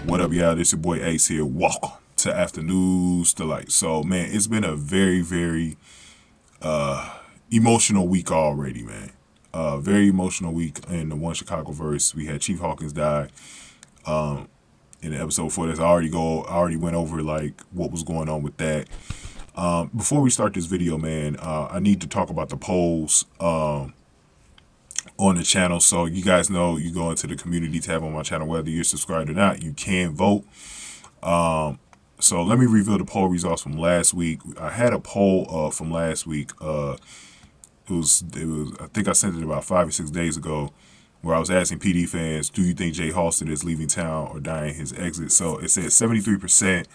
What up, y'all? This your boy Ace here. Welcome to Afternoons Delight. So, man, it's been a very, very emotional week already, man. Very emotional week in the One Chicago verse. We had Chief Hawkins die. In the episode before this, I already went over like what was going on with that. Before we start this video, man, I need to talk about the polls on the channel. So you guys know, you go into the community tab on my channel, whether you're subscribed or not, you can vote. So let me reveal the poll results from last week. I had a poll from last week. It was I think I sent it about 5 or 6 days ago, where I was asking PD fans, do you think Jay Halstead is leaving town or dying his exit? So it said 73%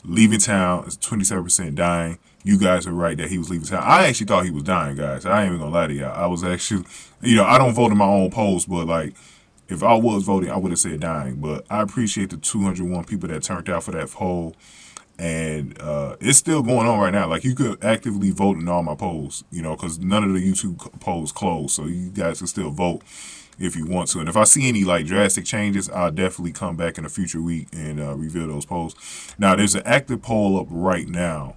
leaving town, 27% dying. You guys are right that he was leaving town. I actually thought he was dying, guys. I ain't even gonna lie to y'all. I was actually, I don't vote in my own polls, but like, if I was voting, I would have said dying. But I appreciate the 201 people that turned out for that poll. And it's still going on right now. Like, you could actively vote in all my polls, because none of the YouTube polls closed. So you guys can still vote if you want to. And if I see any like drastic changes, I'll definitely come back in a future week and reveal those polls. Now, there's an active poll up right now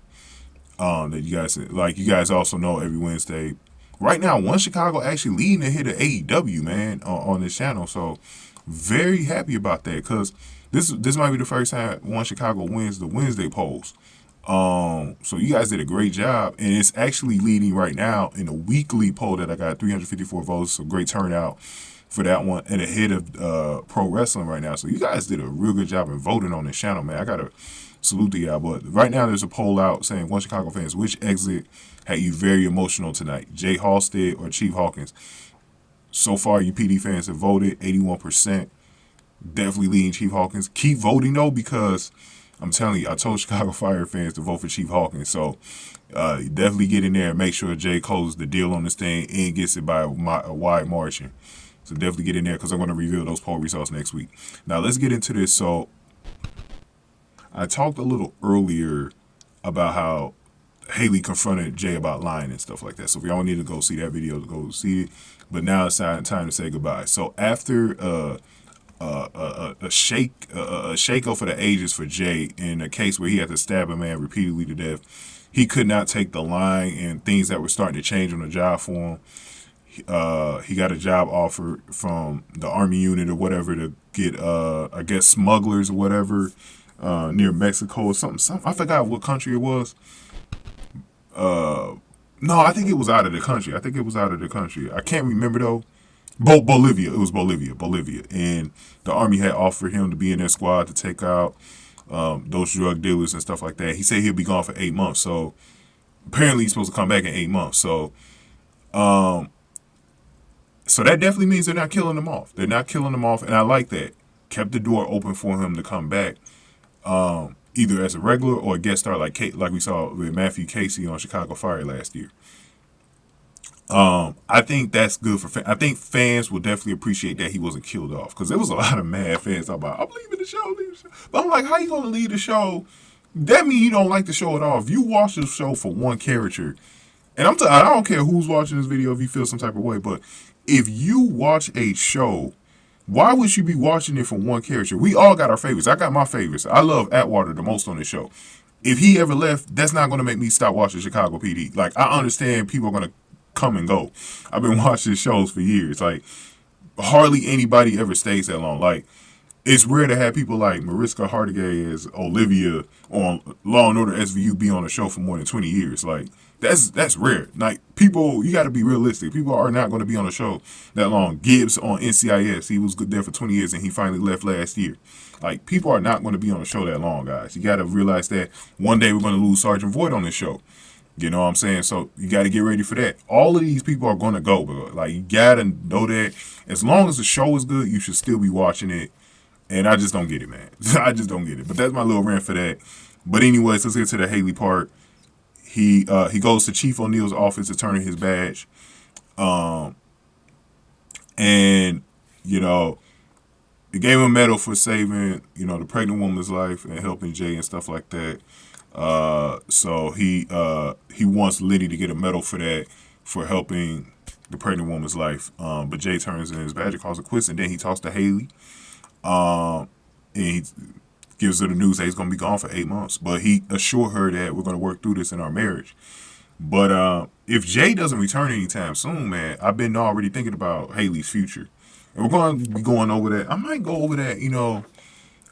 that you guys also know every Wednesday. Right now, One Chicago actually leading the hit of AEW, man, on this channel. So very happy about that, because this might be the first time One Chicago wins the Wednesday polls. So you guys did a great job, and it's actually leading right now in a weekly poll that I got 354 votes. So great turnout for that one, and ahead of pro wrestling right now. So you guys did a real good job in voting on this channel, man. I gotta salute to y'all. But right now there's a poll out saying, One Chicago fans, which exit had you very emotional tonight, Jay Halstead or Chief Hawkins? So far, you PD fans have voted 81%. Definitely leading Chief Hawkins. Keep voting though, because I'm telling you, I told Chicago Fire fans to vote for Chief Hawkins. So definitely get in there and make sure Jay closes the deal on this thing and gets it by a wide margin. So definitely get in there, because I'm going to reveal those poll results next week. Now let's get into this. So I talked a little earlier about how Hailey confronted Jay about lying and stuff like that. So if y'all need to go see that video, go see it. But now it's time to say goodbye. So after a shake-off of the ages for Jay in a case where he had to stab a man repeatedly to death, he could not take the lying and things that were starting to change on the job for him. He got a job offer from the Army unit or whatever to get, I guess, smugglers or whatever, near Mexico or something. I forgot what country it was. No, I think it was out of the country. I can't remember though. Bolivia. It was Bolivia. And the Army had offered him to be in their squad to take out those drug dealers and stuff like that. He said he'll be gone for 8 months. So apparently he's supposed to come back in 8 months. So so that definitely means they're not killing him off. And I like that. Kept the door open for him to come back, either as a regular or a guest star, like we saw with Matthew Casey on Chicago Fire last year. I think that's good for fans. I think fans will definitely appreciate that he wasn't killed off, because there was a lot of mad fans talking about, I'm leaving the show. But I'm like, how you gonna leave the show? That means you don't like the show at all. If you watch the show for one character, and I don't care who's watching this video if you feel some type of way, but if you watch a show, why would you be watching it for one character? We all got our favorites. I got my favorites. I love Atwater the most on this show. If he ever left, that's not going to make me stop watching Chicago PD. Like, I understand people are going to come and go. I've been watching shows for years. Like, hardly anybody ever stays that long. Like, it's rare to have people like Mariska Hargitay as Olivia on Law and Order SVU be on a show for more than 20 years. Like, that's rare. Like, people, you got to be realistic. People are not going to be on a show that long. Gibbs on NCIS, he was good there for 20 years and he finally left last year. Like, people are not going to be on a show that long, guys. You got to realize that one day we're going to lose Sergeant Voight on this show. You know what I'm saying? So you got to get ready for that. All of these people are going to go, bro. Like, you got to know that as long as the show is good, you should still be watching it. And I just don't get it, man. I just don't get it. But that's my little rant for that. But anyways, let's get to the Hailey part. He goes to Chief O'Neill's office to turn in his badge. And, they gave him a medal for saving, the pregnant woman's life and helping Jay and stuff like that. So he wants Lenny to get a medal for that, for helping the pregnant woman's life. But Jay turns in his badge and calls it quits, and then he talks to Hailey. and he gives her the news that he's going to be gone for 8 months. But he assured her that we're going to work through this in our marriage. But if Jay doesn't return anytime soon, man, I've been already thinking about Hailey's future. And we're going to be going over that. I might go over that,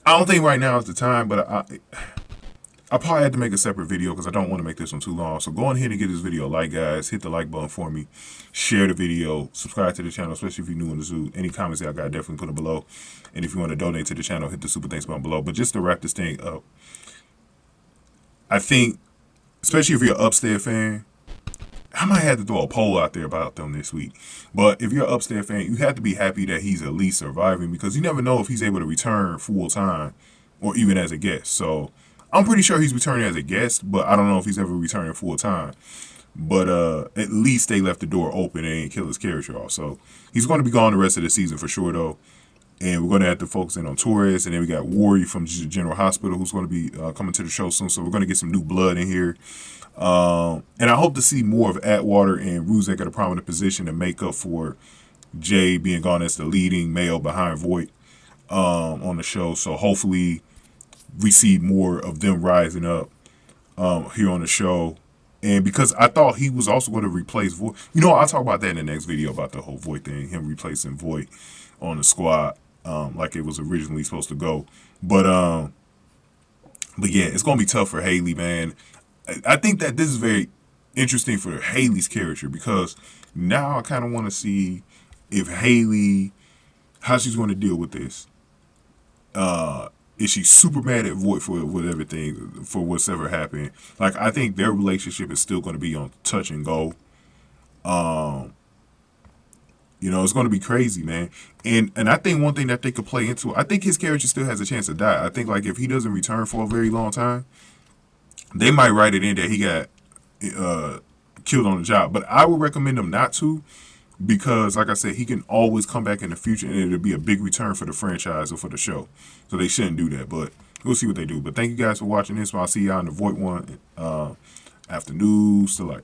I don't think right now is the time, but I probably had to make a separate video because I don't want to make this one too long. So go ahead and give this video a like, guys. Hit the like button for me. Share the video. Subscribe to the channel, especially if you're new in the zoo. Any comments that I got, definitely put them below. And if you want to donate to the channel, hit the super thanks button below. But just to wrap this thing up, I think, especially if you're an Upstead fan, I might have to throw a poll out there about them this week. But if you're an Upstead fan, you have to be happy that he's at least surviving, because you never know if he's able to return full time or even as a guest. So I'm pretty sure he's returning as a guest, but I don't know if he's ever returning full time. But at least they left the door open and ain't kill his character off. So he's going to be gone the rest of the season for sure, though. And we're going to have to focus in on Torres. And then we got Worry from General Hospital, who's going to be coming to the show soon. So we're going to get some new blood in here. And I hope to see more of Atwater and Ruzek at a prominent position to make up for Jay being gone as the leading male behind Voight on the show. So hopefully we see more of them rising up here on the show. And because I thought he was also going to replace Voight. I'll talk about that in the next video about the whole Voight thing, him replacing Voight on the squad like it was originally supposed to go. But yeah, it's going to be tough for Hailey, man. I think that this is very interesting for Hailey's character, because now I kind of want to see if Hailey, how she's going to deal with this. Is she super mad at Voight for everything, for what's ever happened? Like, I think their relationship is still going to be on touch and go. It's going to be crazy, man. And I think one thing that they could play into, I think his character still has a chance to die. I think, like, if he doesn't return for a very long time, they might write it in that he got killed on the job. But I would recommend them not to, because, like I said, he can always come back in the future and it'll be a big return for the franchise or for the show. So they shouldn't do that, but we'll see what they do. But thank you guys for watching this. I'll see y'all in the Voight one after news. Still like.